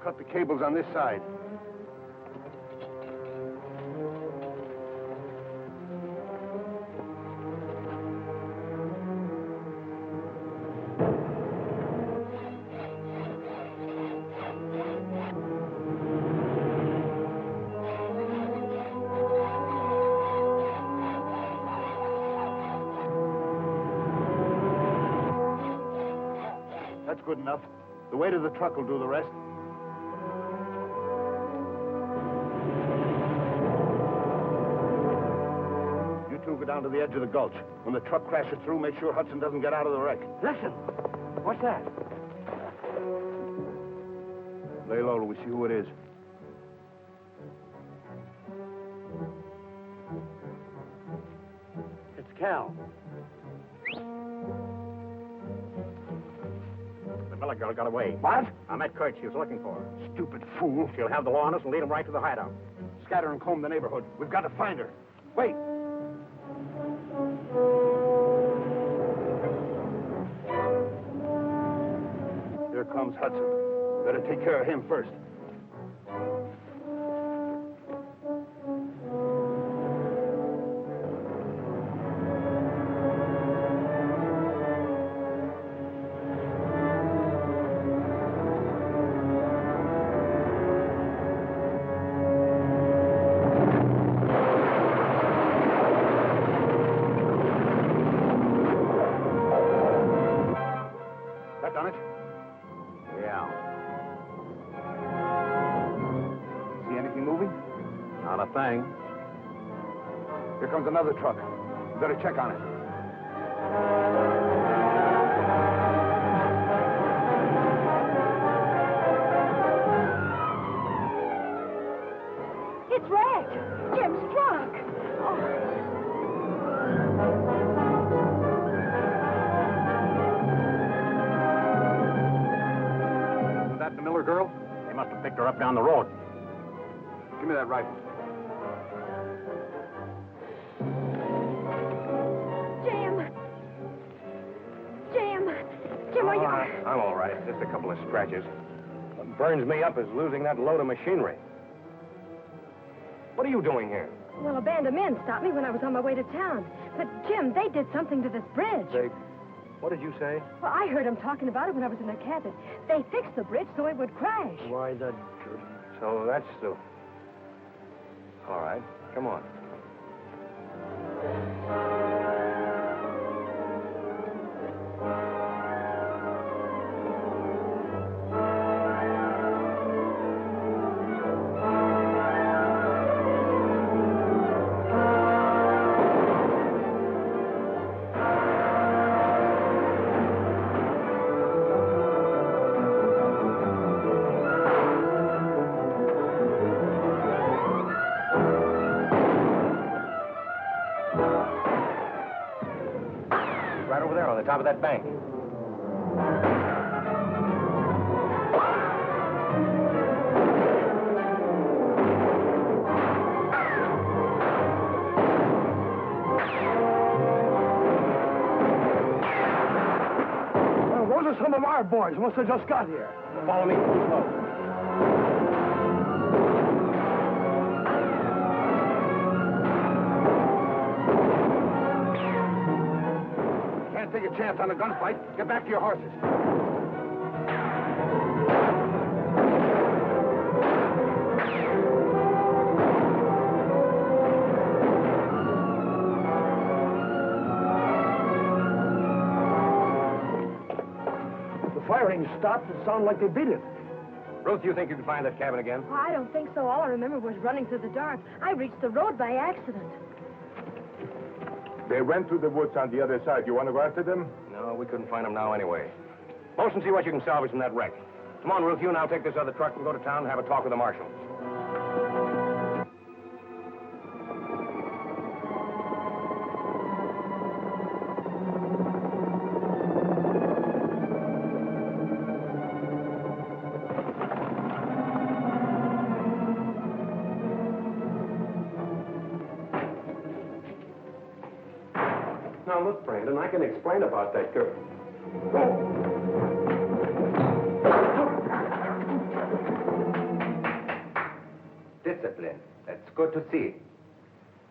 Cut the cables on this side. That's good enough. The weight of the truck will do the rest. Go down to the edge of the gulch. When the truck crashes through, make sure Hudson doesn't get out of the wreck. Listen. What's that? Lay low till we see who it is. It's Cal. The Miller girl got away. What? I met Kurtz. She was looking for her. Stupid fool. She'll have the law on us and lead them right to the hideout. Scatter and comb the neighborhood. We've got to find her. Wait. Here comes Hudson. Better take care of him first. That done it? Yeah. See anything moving? Not a thing. Here comes another truck. We better check on it. It's wrecked. Jim's truck. Is that the Miller girl? They must have picked her up down the road. Give me that rifle. Jim, are you... I'm all right. Just a couple of scratches. What burns me up is losing that load of machinery. What are you doing here? Well, a band of men stopped me when I was on my way to town. But, Jim, they did something to this bridge. What did you say? Well, I heard them talking about it when I was in their cabin. They fixed the bridge so it would crash. Why, so that's the... All right, come on. Top of that bank. Well, those are some of our boys. Must have just got here. Follow me. Slow. Take a chance on a gunfight. Get back to your horses. The firing stopped. It sounded like they beat it. Ruth, you think you can find that cabin again? Oh, I don't think so. All I remember was running through the dark. I reached the road by accident. They went through the woods on the other side. You want to go after them? No, we couldn't find them now anyway. Bosun, see what you can salvage from that wreck. Come on, Ruth, you and I'll take this other truck and go to town and have a talk with the marshal. Now, look, Brandon, I can explain about that girl. Discipline. That's good to see.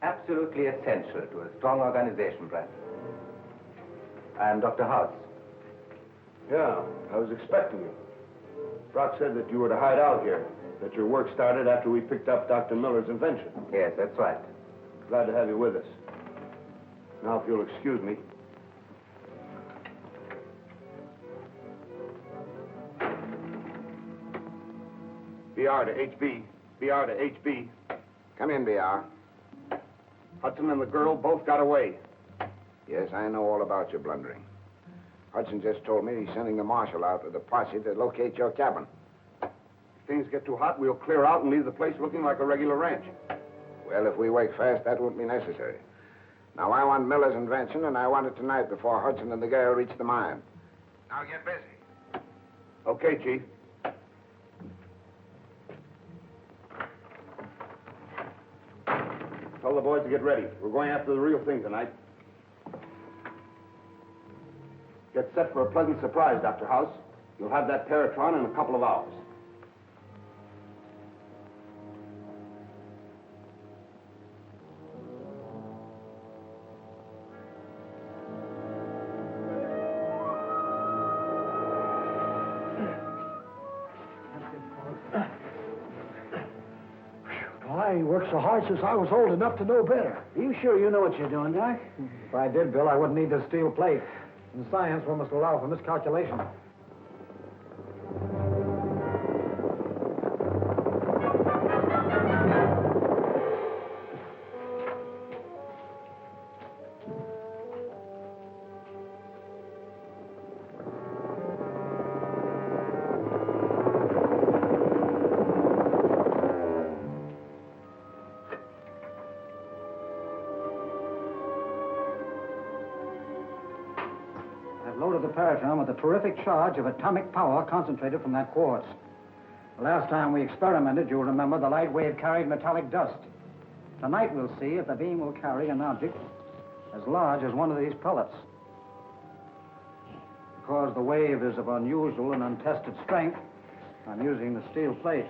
Absolutely essential to a strong organization, Brandon. I am Dr. Hauss. Yeah, I was expecting you. Brock said that you were to hide out here, that your work started after we picked up Dr. Miller's invention. Yes, that's right. Glad to have you with us. Now, if you'll excuse me. BR to HB. BR to HB. Come in, BR. Hudson and the girl both got away. Yes, I know all about your blundering. Hudson just told me he's sending the marshal out with a posse to locate your cabin. If things get too hot, we'll clear out and leave the place looking like a regular ranch. Well, if we work fast, that won't be necessary. Now, I want Miller's invention, and I want it tonight before Hudson and the girl reach the mine. Now, get busy. Okay, Chief. Tell the boys to get ready. We're going after the real thing tonight. Get set for a pleasant surprise, Dr. Hauss. You'll have that Paratron in a couple of hours. I worked so hard since I was old enough to know better. Are you sure you know what you're doing, Doc? If I did, Bill, I wouldn't need this steel plate. In science, we must allow for miscalculation. Loaded the Paratron with a terrific charge of atomic power concentrated from that quartz. The last time we experimented, you'll remember, the light wave carried metallic dust. Tonight we'll see if the beam will carry an object as large as one of these pellets. Because the wave is of unusual and untested strength, I'm using the steel plate.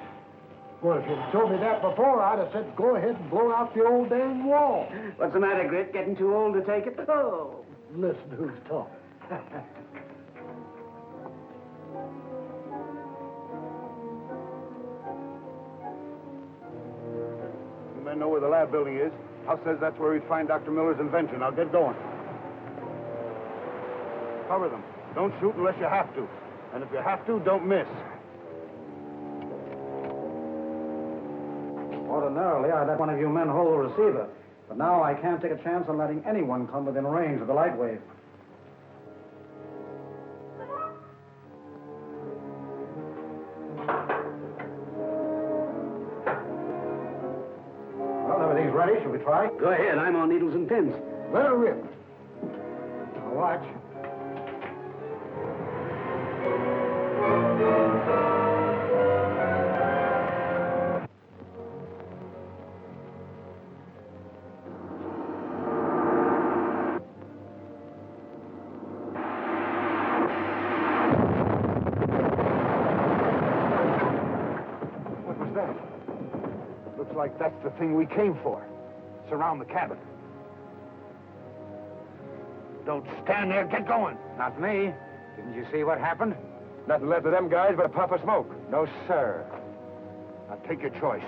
Well, if you'd told me that before, I'd have said go ahead and blow out the old dang wall. What's the matter, Grit? Getting too old to take it? Oh! Listen who's talking. You men know where the lab building is. House says that's where we'd find Dr. Miller's invention. I'll get going. Cover them. Don't shoot unless you have to. And if you have to, don't miss. Ordinarily, I'd let one of you men hold the receiver. But now I can't take a chance on letting anyone come within range of the light wave. Well, everything's ready. Shall we try? Go ahead. I'm on needles and pins. Let her rip. Now, watch. What was that? Looks like that's the thing we came for. Surround the cabin. Don't stand there. Get going. Not me. Didn't you see what happened? Nothing left of them guys but a puff of smoke. No, sir. Now take your choice.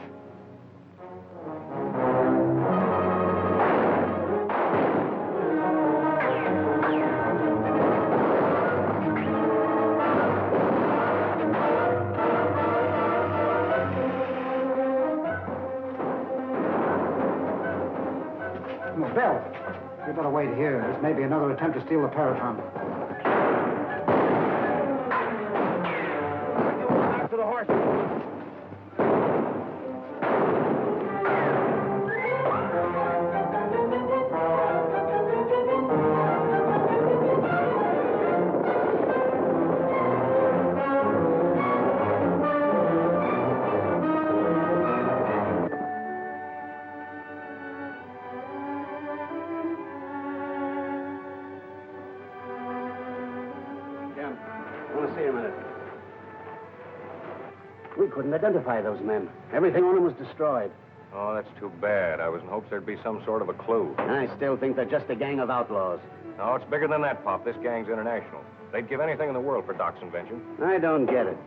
from a belt. We better wait here. This may be another attempt to steal the Paratron. Back to the horse. We couldn't identify those men. Everything on them was destroyed. Oh, that's too bad. I was in hopes there'd be some sort of a clue. I still think they're just a gang of outlaws. No, it's bigger than that, Pop. This gang's international. They'd give anything in the world for Doc's invention. I don't get it.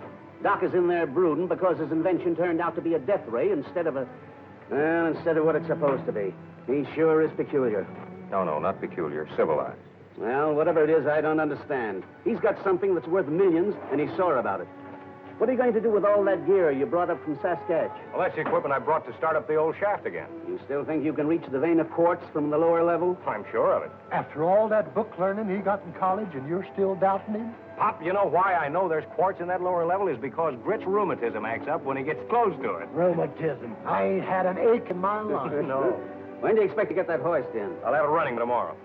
Doc is in there brooding because his invention turned out to be a death ray instead of what it's supposed to be. He sure is peculiar. No, not peculiar. Civilized. Well, whatever it is, I don't understand. He's got something that's worth millions, and he's sore about it. What are you going to do with all that gear you brought up from Saskatch? Well, that's the equipment I brought to start up the old shaft again. You still think you can reach the vein of quartz from the lower level? I'm sure of it. After all that book learning he got in college, and you're still doubting him? Pop, you know why I know there's quartz in that lower level is because Grit's rheumatism acts up when he gets close to it. Rheumatism. I ain't had an ache in my life. No. When do you expect to get that hoist in? I'll have it running tomorrow.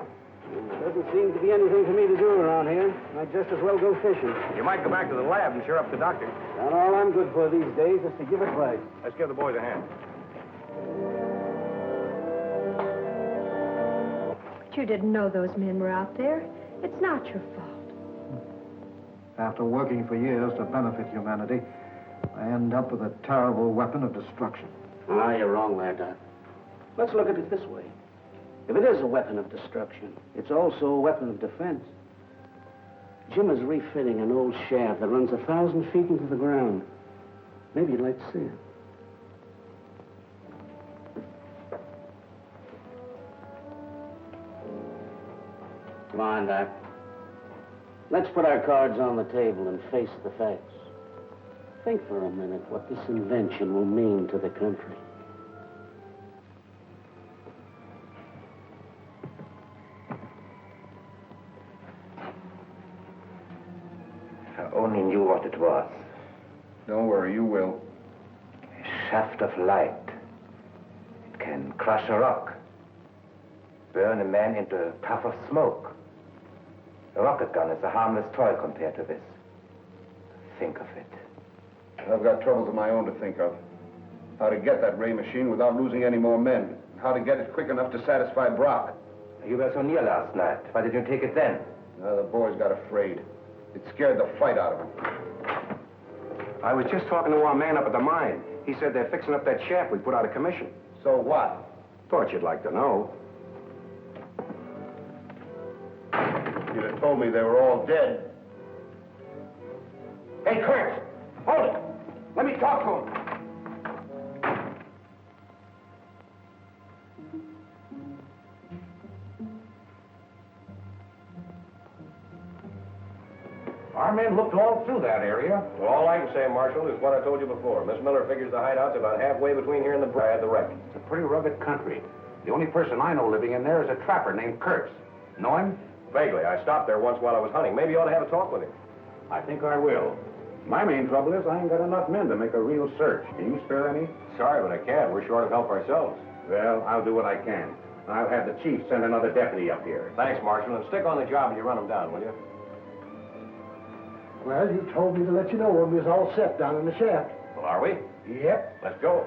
Doesn't seem to be anything for me to do around here. I'd just as well go fishing. You might go back to the lab and cheer up the doctor. Not all I'm good for these days is to give advice. Let's give the boys a hand. But you didn't know those men were out there. It's not your fault. After working for years to benefit humanity, I end up with a terrible weapon of destruction. Ah, you're wrong there, Doc. Let's look at it this way. If it is a weapon of destruction, it's also a weapon of defense. Jim is refitting an old shaft that runs 1,000 feet into the ground. Maybe you'd like to see it. Come on, Doc. Let's put our cards on the table and face the facts. Think for a minute what this invention will mean to the country. I only knew what it was. Don't worry, you will. A shaft of light. It can crush a rock. Burn a man into a puff of smoke. A rocket gun is a harmless toy compared to this. Think of it. I've got troubles of my own to think of. How to get that ray machine without losing any more men. How to get it quick enough to satisfy Brock. You were so near last night. Why did you take it then? The boys got afraid. It scared the fight out of them. I was just talking to our man up at the mine. He said they're fixing up that shaft we put out of commission. So what? Thought you'd like to know. You'd have told me they were all dead. Hey, Kurtz! Hold it! Let me talk to him. Our men looked all through that area. Well, all I can say, Marshal, is what I told you before. Miss Miller figures the hideout's about halfway between here and the wreck. It's a pretty rugged country. The only person I know living in there is a trapper named Kurtz. Know him? Vaguely. I stopped there once while I was hunting. Maybe you ought to have a talk with him. I think I will. My main trouble is I ain't got enough men to make a real search. Can you spare any? Sorry, but I can't. We're short of help ourselves. Well, I'll do what I can. I'll have the chief send another deputy up here. Thanks, Marshal, and stick on the job and you run them down, will you? Well, you told me to let you know when we was all set down in the shaft. Well, are we? Yep. Let's go.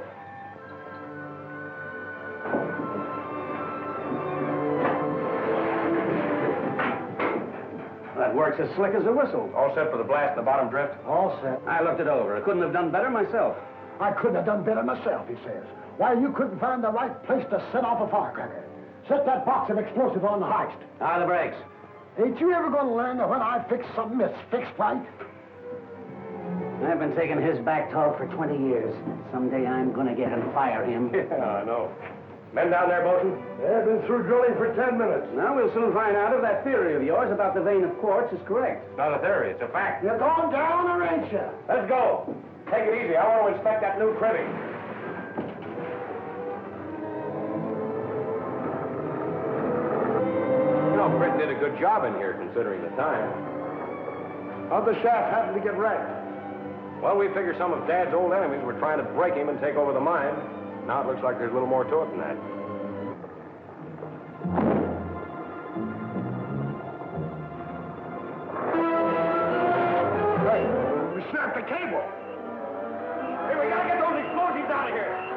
That works as slick as a whistle. All set for the blast in the bottom drift? All set. I looked it over. I couldn't have done better myself. I couldn't have done better myself, he says. Why, you couldn't find the right place to set off a firecracker. Set that box of explosive on the heist. The brakes. Ain't you ever going to learn that when I fix something, it's fixed right? I've been taking his back talk for 20 years. Someday I'm going to get and fire him. Yeah, I know. Men down there, Bosun? They've been through drilling for 10 minutes. Now we'll soon find out if that theory of yours about the vein of quartz is correct. It's not a theory, it's a fact. You're going down or ain't you? Let's go. Take it easy. I want to inspect that new cribbing. Britain did a good job in here, considering the time. How'd the shaft happen to get wrecked? Well, we figure some of Dad's old enemies were trying to break him and take over the mine. Now it looks like there's a little more to it than that. Hey, we snapped the cable. Hey, we gotta get those explosions out of here!